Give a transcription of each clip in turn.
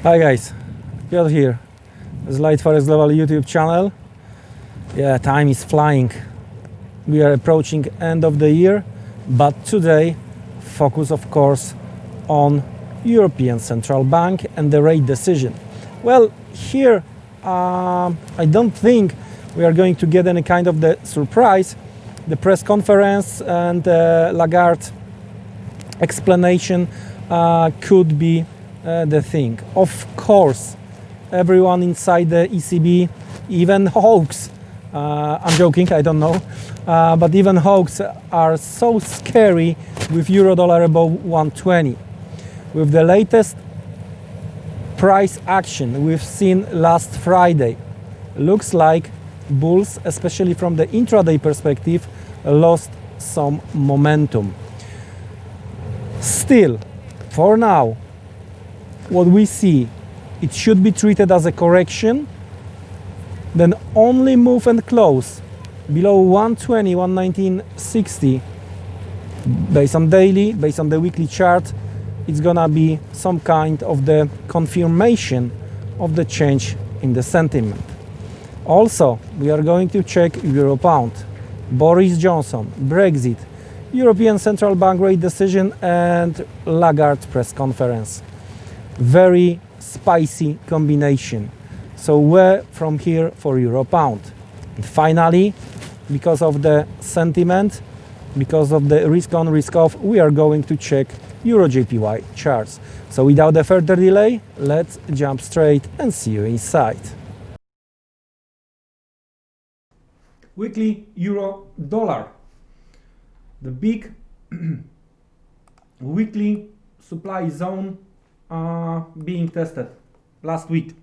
Hi guys, Piotr here. This is Liteforex Global YouTube channel. Yeah, time is flying. We are approaching end of the year, but today focus of course on European Central Bank and the rate decision. Well, here I don't think we are going to get any kind of the surprise. The press conference and Lagarde explanation could be the thing. Of course, everyone inside the ECB even hawks, I'm joking, I don't know, but even hawks are so scary with euro dollar above 120. With the latest price action we've seen last Friday, looks like bulls, especially from the intraday perspective, lost some momentum. Still, for now, what we see, it should be treated as a correction, then only move and close below 120, 119.60 based on daily, based on the weekly chart. It's gonna be some kind of the confirmation of the change in the sentiment. Also, we are going to check Euro Pound, Boris Johnson, Brexit, European Central Bank rate decision and Lagarde press conference. Very spicy combination. So where from here for Euro Pound? And finally, because of the sentiment, because of the risk on risk off, we are going to check EURGBP charts. So without a further delay, let's jump straight and see you inside. Weekly euro dollar. The big weekly supply zone being tested last week.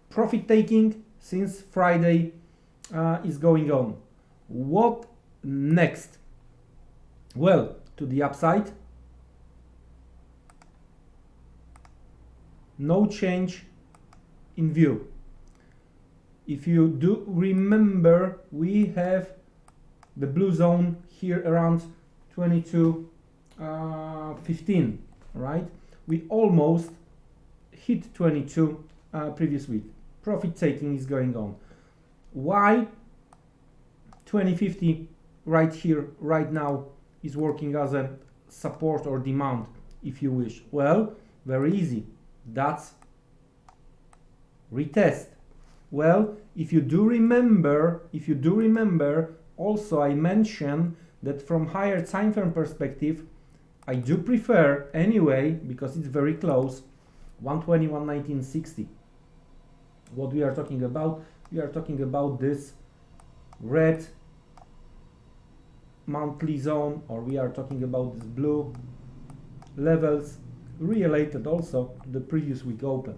Profit taking since Friday is going on. What next? Well, to the upside, no change in view. If you do remember, we have the blue zone here around 22.15, right? We almost hit 22 previous week. Profit taking is going on. Why 2050 right here, right now is working as a support or demand, if you wish? Well, very easy. That's retest. Well, if you do remember, also I mentioned that from higher time frame perspective, I do prefer anyway, because it's very close, 120, 119.60. What we are talking about? We are talking about this red monthly zone, or we are talking about this blue levels related also to the previous week open,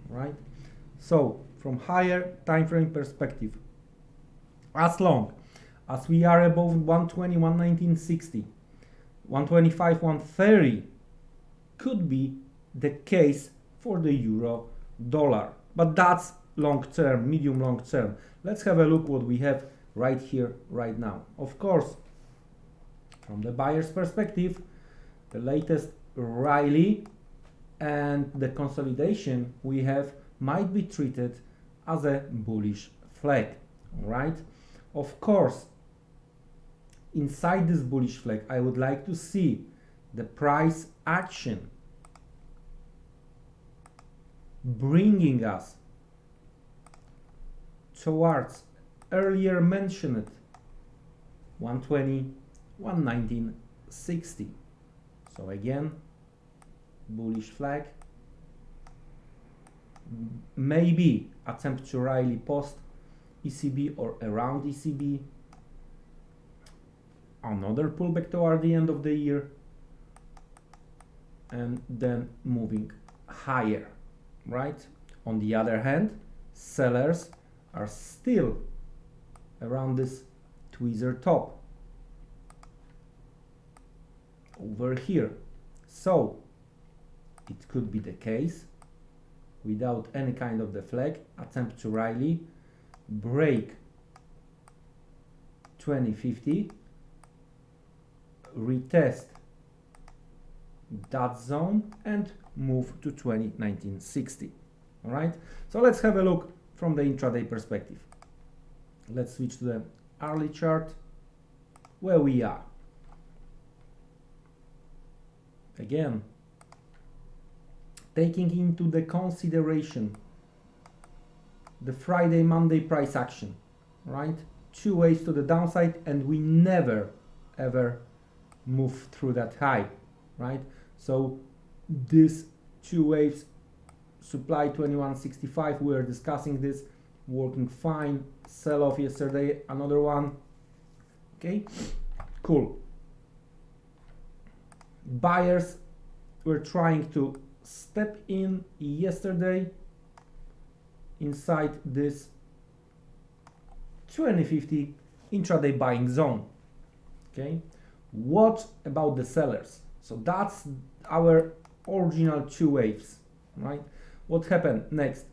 right? So from higher time frame perspective, as long as we are above 120, 119.60, 125, 130 could be the case for the euro dollar, but that's long term, medium long term. Let's have a look what we have right here, right now. Of course, from the buyer's perspective, the latest rally and the consolidation we have might be treated as a bullish flag, right? Of course, inside this bullish flag, I would like to see the price action bringing us towards earlier mentioned 120, 119.60. So again, bullish flag, maybe attempt to rally post ECB or around ECB, another pullback toward the end of the year, and then moving higher, right? On the other hand, sellers are still around this tweezer top over here. So it could be the case without any kind of the flag, attempt to rally, break 2050, retest that zone and move to 201960. All right, so let's have a look from the intraday perspective. Let's switch to the hourly chart where we are. Again, taking into the consideration the Friday, Monday price action, right? Two waves to the downside, and we never ever move through that high, right? So these two waves, supply 2165, we were discussing this, working fine. Sell off yesterday, another one. Okay, cool. Buyers were trying to step in yesterday inside this 2050 intraday buying zone. Okay, what about the sellers? So that's our original two waves, right? What happened next?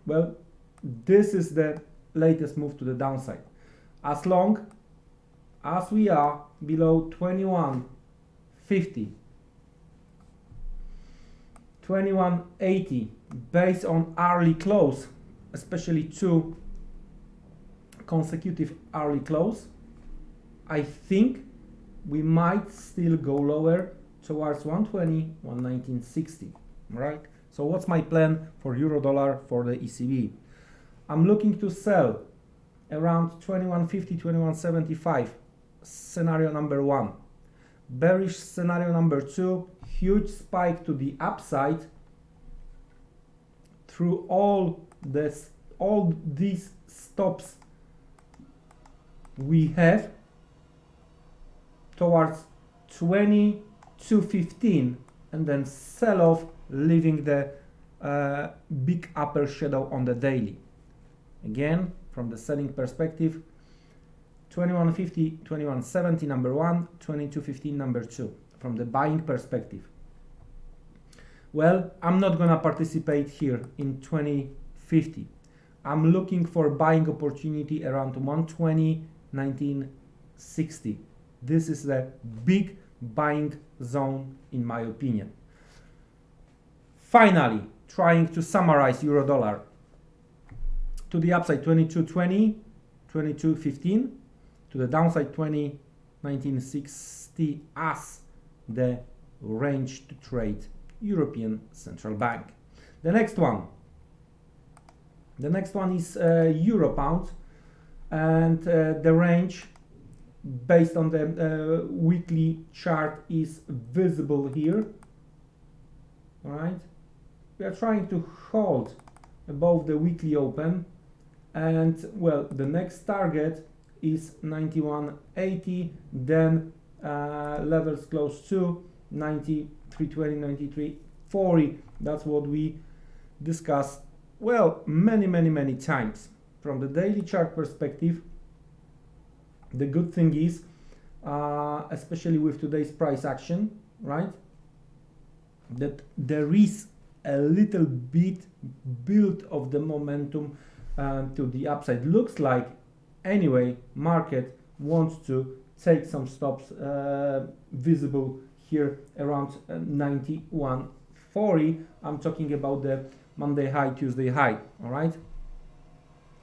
Well, this is the latest move to the downside. As long as we are below 2150, 2180 based on hourly close, especially two consecutive hourly close, I think we might still go lower towards 120, 119.60, right? So what's my plan for euro dollar for the ECB? I'm looking to sell around 2150, 2175, scenario number one. Bearish scenario number two, huge spike to the upside through all these stops we have towards 2215, and then sell off, leaving the big upper shadow on the daily. Again, from the selling perspective, 2150, 2170 number one, 2215 number two. From the buying perspective, well, I'm not gonna participate here in 2050. I'm looking for buying opportunity around 120, 1960. This is the big buying zone in my opinion. Finally, trying to summarize euro dollar. To the upside 2220, 2215, to the downside 1960 as the range to trade European Central Bank. The next one is Euro Pound, and the range based on the weekly chart is visible here. All right, we are trying to hold above the weekly open, and well, the next target is 91.80, then levels close to 93.20, 93.40. That's what we discussed, well, many times. From the daily chart perspective, the good thing is, especially with today's price action, right, that there is a little bit build of the momentum to the upside. Looks like anyway market wants to take some stops visible here around 91.40. I'm talking about the Monday high, Tuesday high. All right,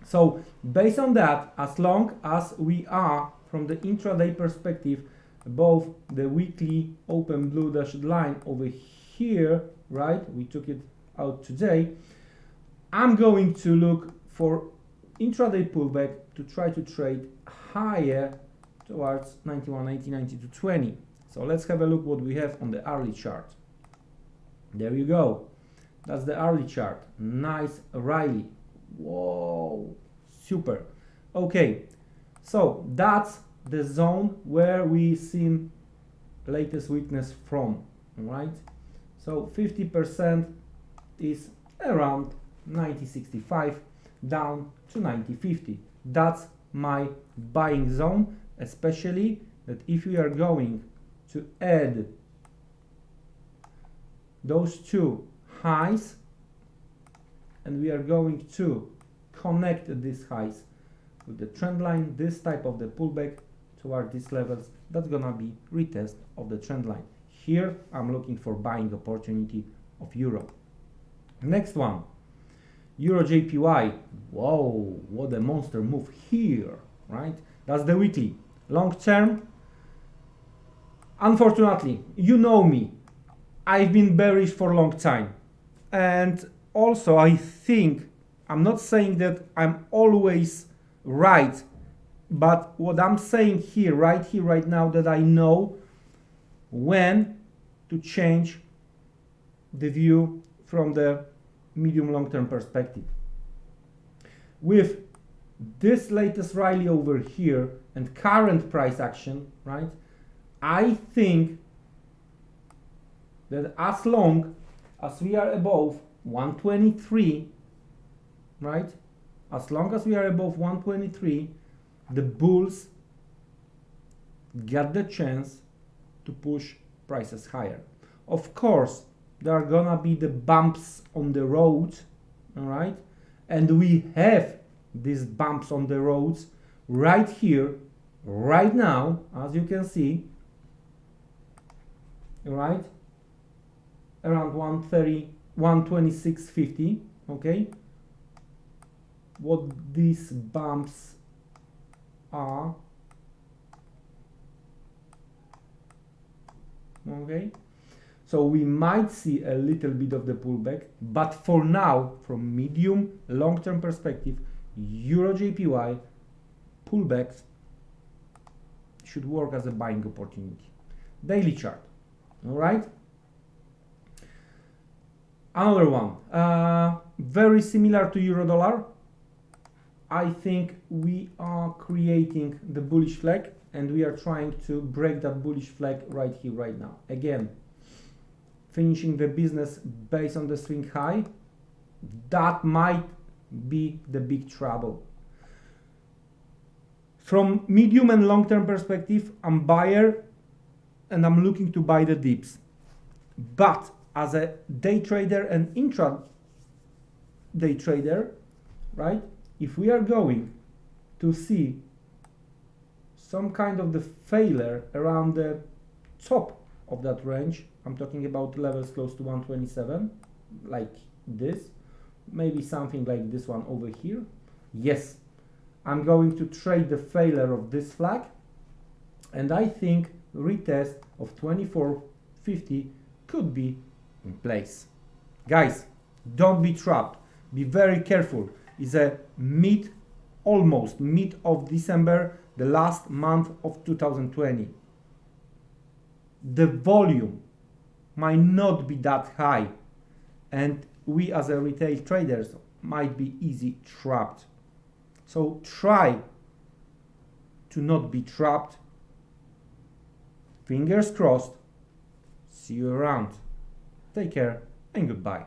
so based on that, as long as we are from the intraday perspective above the weekly open blue dashed line over here, right, we took it out today, I'm going to look for intraday pullback to try to trade higher towards 91.80, 92.20. So let's have a look what we have on the hourly chart. There you go. That's the hourly chart. Nice rally. Whoa, super. Okay, so that's the zone where we seen latest weakness from, right? So 50% is around 90.65 down to 90.50. That's my buying zone, especially that if we are going to add those two highs and we are going to connect these highs with the trend line, this type of the pullback toward these levels, that's gonna be retest of the trend line. Here I'm looking for buying opportunity of euro. Next one, EURJPY. Whoa, what a monster move here, right? That's the weekly. Long term, unfortunately, you know me, I've been bearish for a long time. And also I think, I'm not saying that I'm always right, but what I'm saying here, right now, that I know when to change the view from the medium long-term perspective. With this latest rally over here and current price action, right, I think that as long as we are above 123, right, as long as we are above 123, the bulls got the chance to push prices higher. Of course, there are gonna be the bumps on the road, all right, and we have these bumps on the roads right here, right now, as you can see, right, around 130, 126.50, okay. What these bumps are, okay. So we might see a little bit of the pullback, but for now, from medium long-term perspective, EURJPY pullbacks should work as a buying opportunity. Daily chart, all right. Another one, very similar to euro dollar. I think we are creating the bullish flag, and we are trying to break that bullish flag right here, right now. Again, finishing the business based on the swing high, that might be the big trouble. From medium and long-term perspective, I'm buyer and I'm looking to buy the dips. But as a day trader and intra-day trader, right, if we are going to see some kind of the failure around the top of that range, I'm talking about levels close to 127, like this, maybe something like this one over here. Yes, I'm going to trade the failure of this flag, and I think retest of 24.50 could be in place. Guys, don't be trapped. Be very careful. It's a almost mid of December, the last month of 2020. The volume might not be that high, and we as a retail traders might be easy trapped. So try to not be trapped. Fingers crossed. See you around. Take care and goodbye.